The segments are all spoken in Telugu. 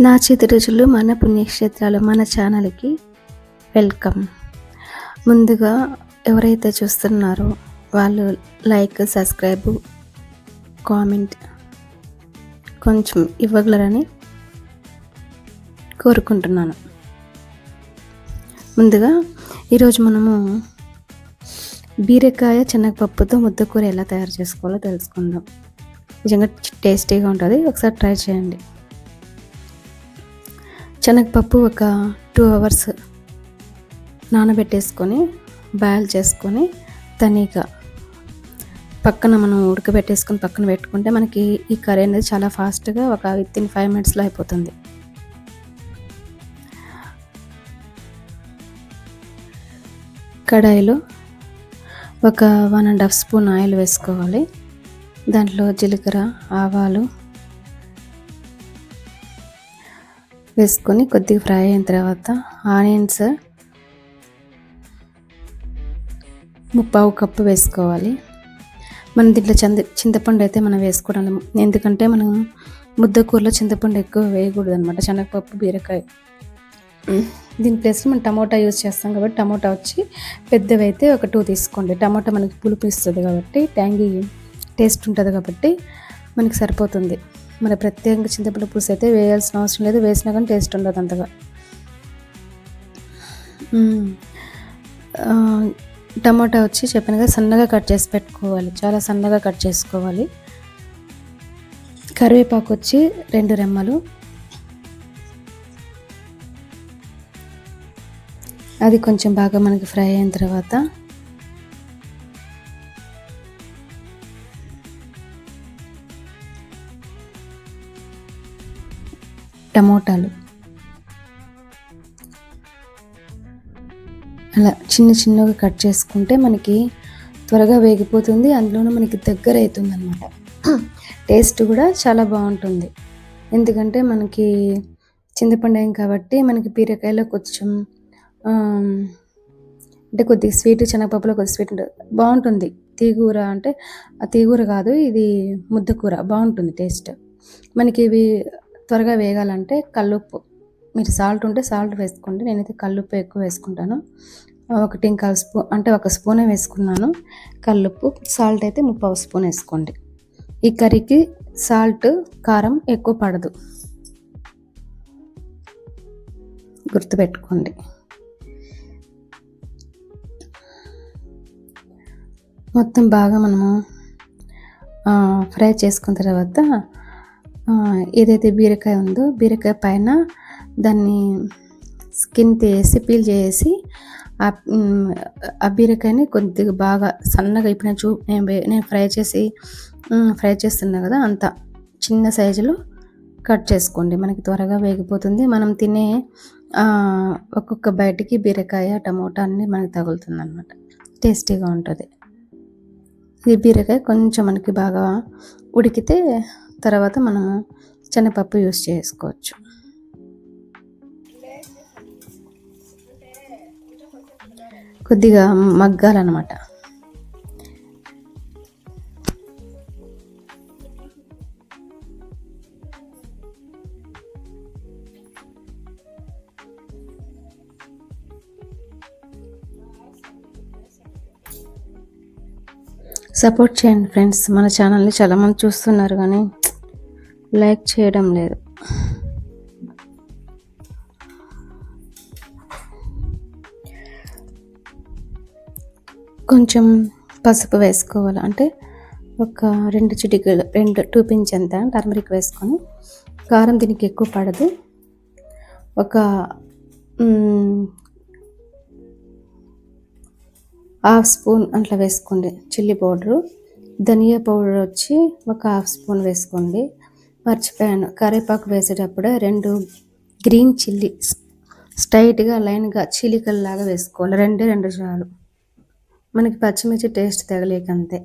నా చేతి రుచులు మన పుణ్యక్షేత్రాలు మన ఛానల్కి వెల్కమ్. ముందుగా ఎవరైతే చూస్తున్నారో వాళ్ళు లైక్, సబ్స్క్రైబ్, కామెంట్ కొంచెం ఇవ్వగలరని కోరుకుంటున్నాను. ముందుగా ఈరోజు మనము బీరకాయ శనగపప్పుతో ముద్దకూర ఎలా తయారు చేసుకోవాలో తెలుసుకుందాం. నిజంగా టేస్టీగా ఉంటుంది, ఒకసారి ట్రై చేయండి. శనగపప్పు ఒక 2 hours నానబెట్టేసుకొని బాయిల్ చేసుకొని తనీగా పక్కన మనం ఉడకబెట్టేసుకొని పక్కన పెట్టుకుంటే మనకి ఈ కర్రీ అనేది చాలా ఫాస్ట్గా వితిన్ 5 minutesలో అయిపోతుంది. కడాయిలో ఒక 1.5 spoon ఆయిల్ వేసుకోవాలి. దాంట్లో జీలకర్ర, ఆవాలు వేసుకొని కొద్దిగా ఫ్రై అయిన తర్వాత ఆనియన్స్ 1/4 cup వేసుకోవాలి. మనం దీంట్లో చింతపండు అయితే మనం వేసుకోవడం, ఎందుకంటే మనం ముద్దకూరలో చింతపండు ఎక్కువ వేయకూడదు అనమాట. శనగపప్పు, బీరకాయ దీని ప్లేస్లో మనం టమోటా యూజ్ చేస్తాం కాబట్టి టమోటా వచ్చి పెద్దవైతే ఒక 2 తీసుకోండి. టమోటా మనకి పులుపు ఇస్తుంది కాబట్టి ట్యాంగీ టేస్ట్ ఉంటుంది కాబట్టి మనకి సరిపోతుంది. మన ప్రత్యేకంగా చింతపండు పులుసు అయితే వేయాల్సిన అవసరం లేదు, వేసినా కానీ టేస్ట్ ఉండదు అంతగా. టమాటా వచ్చి చెప్పినగా సన్నగా కట్ చేసి పెట్టుకోవాలి, చాలా సన్నగా కట్ చేసుకోవాలి. కరివేపాకు వచ్చి 2 రెమ్మలు, అది కొంచెం బాగా మనకి ఫ్రై అయిన తర్వాత టమోటాలు అలా చిన్నగా కట్ చేసుకుంటే మనకి త్వరగా వేగిపోతుంది, అందులోనూ మనకి దగ్గర అవుతుంది అన్నమాట. టేస్ట్ కూడా చాలా బాగుంటుంది, ఎందుకంటే మనకి చింతపండు అయింది కాబట్టి మనకి బీరకాయలో కొంచెం అంటే కొద్దిగా స్వీట్, శనగపప్పులో కొద్దిగా స్వీట్ ఉంటుంది, బాగుంటుంది. తీగూర అంటే ఆ తీగూర కాదు, ఇది ముద్దకూర బాగుంటుంది టేస్ట్. మనకి ఇవి త్వరగా వేగాలంటే కల్లుప్పు, మీరు సాల్ట్ ఉంటే సాల్ట్ వేసుకోండి, నేనైతే కల్లుప్పు ఎక్కువ వేసుకుంటాను. 1.25 స్పూన్ అంటే 1 స్పూనే వేసుకున్నాను కల్లుప్పు. సాల్ట్ అయితే 1/4 స్పూన్ వేసుకోండి. ఈ కర్రీకి సాల్ట్, కారం ఎక్కువ పడదు, గుర్తుపెట్టుకోండి. మొత్తం బాగా మనము ఫ్రై చేసుకున్న తర్వాత ఏదైతే బీరకాయ ఉందో బీరకాయ పైన దాన్ని స్కిన్ తీసి పీల్ చేసి ఆ బీరకాయని కొద్దిగా బాగా సన్నగా ఇప్పుడు నేను ఫ్రై చేస్తున్నా కదా, అంత చిన్న సైజులో కట్ చేసుకోండి, మనకి త్వరగా వేగిపోతుంది. మనం తినే ఒక్కొక్క బయటికి బీరకాయ, టమోటా అన్నీ మనకి తగులుతుంది అన్నమాట, టేస్టీగా ఉంటుంది. ఈ బీరకాయ కొంచెం మనకి బాగా ఉడికితే తర్వాత మనము శనగపప్పు యూస్ చేసుకోవచ్చు. కొద్దిగా మగ్గాలన్నమాట. సపోర్ట్ చేయండి ఫ్రెండ్స్, మన ఛానల్ని చాలామంది చూస్తున్నారు కానీ లైక్ చేయడం లేదు. కొంచెం పసుపు వేసుకోవాలి, అంటే ఒక 2 చిటికలు 2 pinch అంత టర్మరిక్ వేసుకొని, కారం దీనికి ఎక్కువ పడదు, ఒక 1/2 స్పూన్ అట్లా వేసుకోండి. చిల్లీ పౌడరు, ధనియా పౌడర్ వచ్చి ఒక 1/2 స్పూన్ వేసుకోండి. మర్చిపోయాను, కరివేపాకు వేసేటప్పుడే 2 గ్రీన్ చిల్లీ స్ట్రైట్గా లైన్గా చీలికల్లాగా వేసుకోవాలి, 2 చాలు, మనకి పచ్చిమిర్చి టేస్ట్ తగలేకంతే.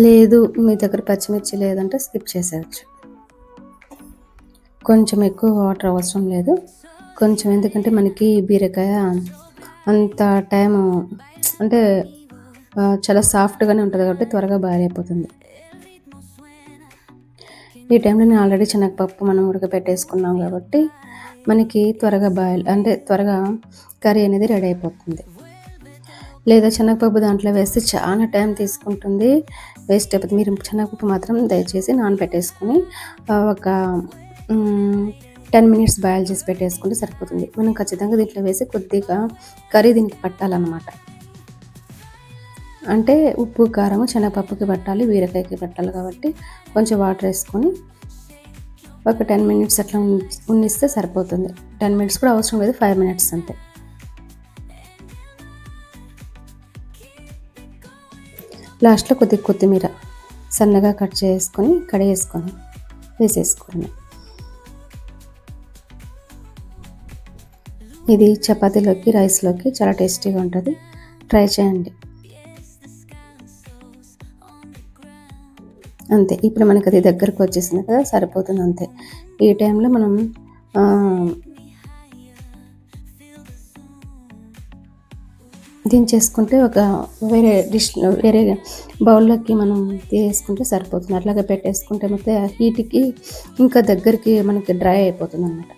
లేదు మీ దగ్గర పచ్చిమిర్చి లేదంటే స్కిప్ చేసేయచ్చు. కొంచెం ఎక్కువ వాటర్ అవసరం లేదు, కొంచెం, ఎందుకంటే మనకి బీరకాయ అంత టైము అంటే చాలా సాఫ్ట్గానే ఉంటుంది కాబట్టి త్వరగా బాయిల్ అయిపోతుంది. ఈ టైంలో నేను ఆల్రెడీ శనగపప్పు మనం ఉడకబెట్టేసుకున్నాం కాబట్టి మనకి త్వరగా అంటే త్వరగా కర్రీ అనేది రెడీ అయిపోతుంది. లేదా శనగపప్పు దాంట్లో వేస్తే చాలా టైం తీసుకుంటుంది, వేస్ట్ అయిపోతుంది. మీరు శనగపప్పు మాత్రం దయచేసి నానబెట్టేసుకొని ఒక 10 మినిట్స్ బాయిల్ చేసి పెట్టేసుకుంటే సరిపోతుంది. మనం ఖచ్చితంగా దీంట్లో వేసి కొద్దిగా కర్రీ దీనికి పట్టాలన్నమాట. అంటే ఉప్పు కారము శనగపప్పుకి పట్టాలి, బీరకాయకి పట్టాలి కాబట్టి కొంచెం వాటర్ వేసుకొని ఒక 10 మినిట్స్ అట్లా ఉన్నిస్తే సరిపోతుంది. 10 మినిట్స్ కూడా అవసరం లేదు, 5 మినిట్స్ అంతే. లాస్ట్లో కొద్దిగా కొత్తిమీర సన్నగా కట్ చేసుకొని కడిగేసుకొని వేసేసుకోండి. ఇది చపాతీలోకి రైస్లోకి చాలా టేస్టీగా ఉంటుంది, ట్రై చేయండి. అంతే, ఇప్పుడు మనకి అది దగ్గరకు వచ్చేసింది కదా, సరిపోతుంది అంతే. ఈ టైంలో మనం దించేసుకుంటే ఒక వేరే బౌల్లోకి మనం తీసుకుంటే సరిపోతుంది. అట్లాగే పెట్టేసుకుంటే మొత్తం హీట్కి ఇంకా దగ్గరికి మనకి డ్రై అయిపోతుంది అన్నమాట.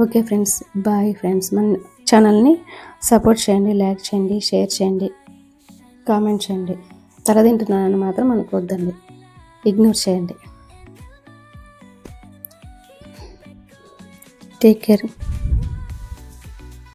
Okay friends, bye friends. మన ఛానల్ని సపోర్ట్ చేయండి, లైక్ చేయండి, షేర్ చేయండి, కామెంట్ చేయండి. తల తింటున్నానని మాత్రం అనుకోవద్దండి, ఇగ్నోర్ చేయండి. Take care.